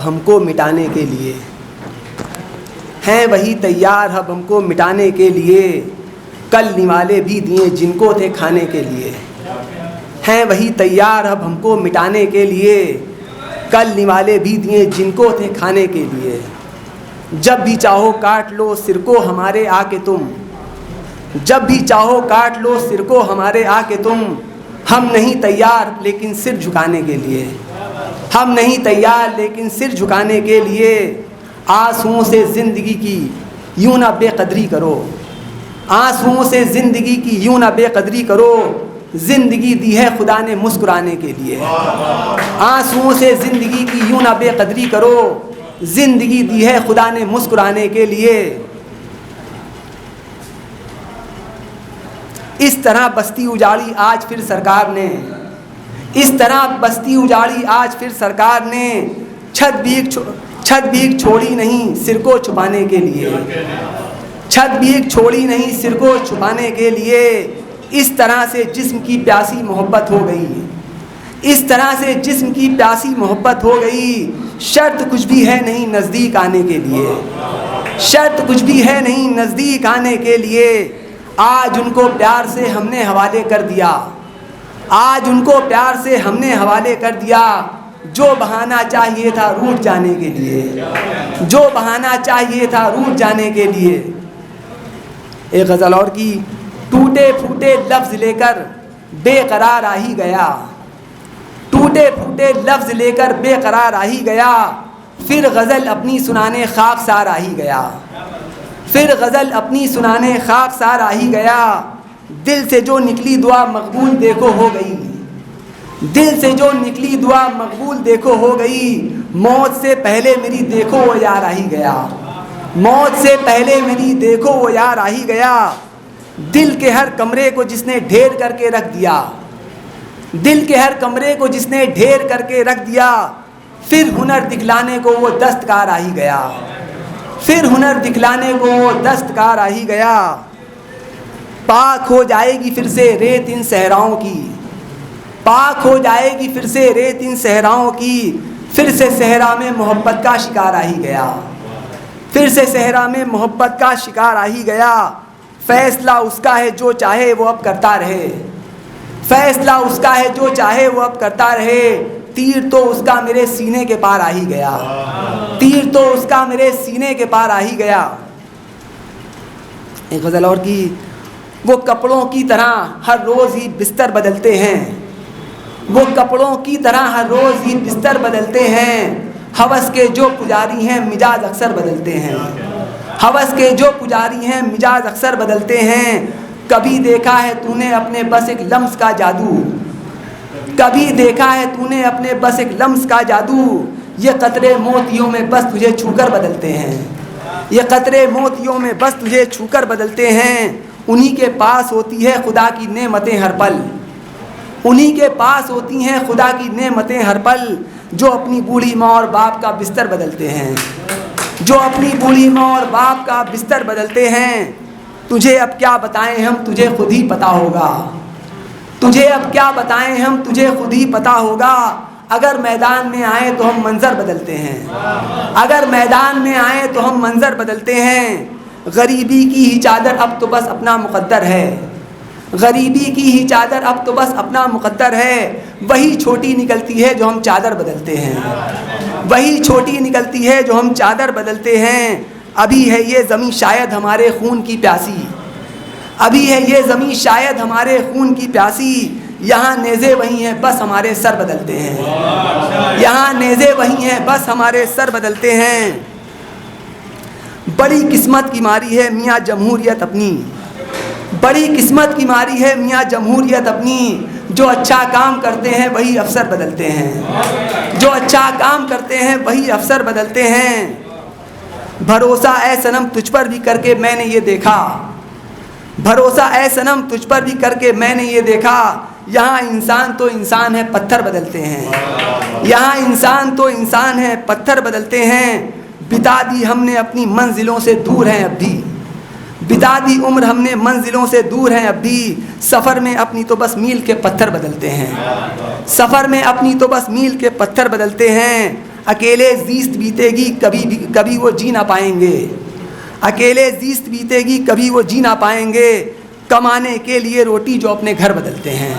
اب ہم کو مٹانے کے لیے، ہیں وہی تیار اب ہم کو مٹانے کے لیے، کل نوالے بھی دیے جن کو تھے کھانے کے لیے، ہیں وہی تیار اب ہم کو مٹانے کے لیے، کل نوالے بھی دیے جن کو تھے کھانے کے لیے، جب بھی چاہو کاٹ لو سر کو ہمارے آ کے تم، جب بھی چاہو کاٹ لو سر کو ہمارے آ کے تم، ہم نہیں تیار لیکن سر جھکانے کے لیے، ہم نہیں تیار لیکن سر جھکانے کے لیے، آنسوؤں سے زندگی کی یوں نہ بے قدری کرو، آنسوؤں سے زندگی کی یوں نہ بے قدری کرو، زندگی دی ہے خدا نے مسکرانے کے لیے، آنسوؤں سے زندگی کی یوں نہ بے قدری کرو، زندگی دی ہے خدا نے مسکرانے کے لیے۔ اس طرح بستی اجاڑی آج پھر سرکار نے، اس طرح بستی اجاڑی آج پھر سرکار نے، چھت بھی ایک چھوڑی نہیں سر کو چھپانے کے لیے، چھت بھی ایک چھوڑی نہیں سر کو چھپانے کے لیے، اس طرح سے جسم کی پیاسی محبت ہو گئی، اس طرح سے جسم کی پیاسی محبت ہو گئی، شرط کچھ بھی ہے نہیں نزدیک آنے کے لیے، شرط کچھ بھی ہے نہیں نزدیک آنے کے لیے، آج ان کو پیار سے ہم نے حوالے کر دیا، آج ان کو پیار سے ہم نے حوالے کر دیا، جو بہانہ چاہیے تھا روٹھ جانے کے لیے، جو بہانہ چاہیے تھا روٹھ جانے کے لیے۔ ایک غزل اور کی، ٹوٹے پھوٹے لفظ لے کر بے قرار آ ہی گیا، ٹوٹے پھوٹے لفظ لے کر بے قرار آ ہی گیا، پھر غزل اپنی سنانے خاکسار آ ہی گیا، پھر غزل اپنی سنانے خاکسار آ ہی گیا، دل سے جو نکلی دعا مقبول دیکھو ہو گئی، دل سے جو نکلی دعا مقبول دیکھو ہو گئی، موت سے پہلے میری دیکھو وہ یار آ ہی گیا، موت سے پہلے میری دیکھو وہ یار آ ہی گیا، دل کے ہر کمرے کو جس نے ڈھیر کر کے رکھ دیا، دل کے ہر کمرے کو جس نے ڈھیر کر کے رکھ دیا، پھر ہنر دکھلانے کو وہ دستکار آ ہی گیا، پھر ہنر دکھلانے کو وہ دستکار آ ہی گیا، پاک ہو جائے گی پھر سے ریت ان صحراؤں کی، پاک ہو جائے گی پھر سے ریت ان صحراؤں کی، پھر سے صحرا میں محبت کا شکار آ ہی گیا، پھر سے صحرا میں محبت کا شکار آ ہی گیا، فیصلہ اس کا ہے جو چاہے وہ اب کرتا رہے، فیصلہ اس کا ہے جو چاہے وہ اب کرتا رہے، تیر تو اس کا میرے سینے کے پار آ ہی گیا، تیر تو اس کا میرے سینے کے پار آ ہی گیا۔ ایک غزل اور کی، وہ کپڑوں کی طرح ہر روز ہی بستر بدلتے ہیں، وہ کپڑوں کی طرح ہر روز ہی بستر بدلتے ہیں، ہوس کے جو پجاری ہیں مزاج اکثر بدلتے ہیں، ہوس کے جو پجاری ہیں مزاج اکثر بدلتے ہیں، کبھی دیکھا ہے تو نے اپنے بس ایک لمس کا جادو، کبھی دیکھا ہے تو نے اپنے بس ایک لمس کا جادو، یہ قطرے موتیوں میں بس تجھے چھو کر بدلتے ہیں، یہ قطرے موتیوں میں بس تجھے چھو کر بدلتے ہیں، انہی کے پاس ہوتی ہے خدا کی نعمتیں ہر پل، انہی کے پاس ہوتی ہیں خدا کی نعمتیں ہر پل، جو اپنی بوڑھی ماں اور باپ کا بستر بدلتے ہیں، جو اپنی بوڑھی ماں اور باپ کا بستر بدلتے ہیں، تجھے اب کیا بتائیں ہم تجھے خود ہی پتہ ہوگا، تجھے اب کیا بتائیں ہم تجھے خود ہی پتہ ہوگا، اگر میدان میں آئیں تو ہم منظر بدلتے ہیں، اگر میدان میں آئیں تو ہم منظر بدلتے ہیں، غریبی کی ہی چادر اب تو بس اپنا مقدر ہے، غریبی کی ہی چادر اب تو بس اپنا مقدر ہے، وہی چھوٹی نکلتی ہے جو ہم چادر بدلتے ہیں، وہی چھوٹی نکلتی ہے جو ہم چادر بدلتے ہیں، ابھی ہے یہ زمین شاید ہمارے خون کی پیاسی، ابھی ہے یہ زمین شاید ہمارے خون کی پیاسی، یہاں نیزے وہی ہیں بس ہمارے سر بدلتے ہیں، یہاں نیزے وہی ہیں بس ہمارے سر بدلتے ہیں، بڑی قسمت کی ماری ہے میاں جمہوریت اپنی، بڑی قسمت کی ماری ہے میاں جمہوریت اپنی، جو اچھا کام کرتے ہیں وہی افسر بدلتے ہیں، جو اچھا کام کرتے ہیں وہی افسر بدلتے ہیں، بھروسہ اے صنم تجھ پر بھی کر کے میں نے یہ دیکھا، بھروسہ اے صنم تجھ پر بھی کر کے میں نے یہ دیکھا، یہاں انسان تو انسان ہے پتھر بدلتے ہیں، یہاں انسان تو انسان ہے پتھر بدلتے ہیں، بتا دی ہم نے اپنی منزلوں سے دور ہیں اب بھی، بتا دی عمر ہم نے منزلوں سے دور ہیں اب بھی، سفر میں اپنی تو بس میل کے پتھر بدلتے ہیں، سفر میں اپنی تو بس میل کے پتھر بدلتے ہیں، اکیلے زیست بیتے گی کبھی وہ جی نہ پائیں گے، اکیلے زیست بیتے گی کبھی وہ جی نہ پائیں گے، کمانے کے لیے روٹی جو اپنے گھر بدلتے ہیں،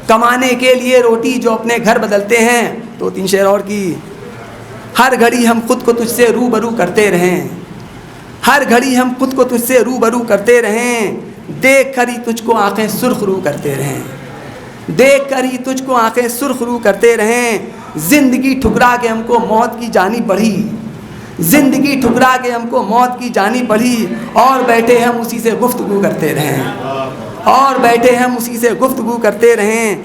کمانے کے لیے روٹی جو اپنے گھر بدلتے ہیں۔ 2-3 شعر اور کی۔ ہر گھڑی ہم خود کو تجھ سے روبرو کرتے رہیں، ہر گھڑی ہم خود کو تجھ سے روبرو کرتے رہیں، دیکھ کر ہی تجھ کو آنکھیں سرخ رو کرتے رہیں، دیکھ کر ہی تجھ کو آنکھیں سرخ رو کرتے رہیں۔ زندگی ٹھکرا کے ہم کو موت کی جانب بڑھی، زندگی ٹھکرا کے ہم کو موت کی جانب بڑھی، اور بیٹھے ہم اسی سے گفتگو کرتے رہیں، اور بیٹھے ہم اسی سے گفتگو کرتے رہیں۔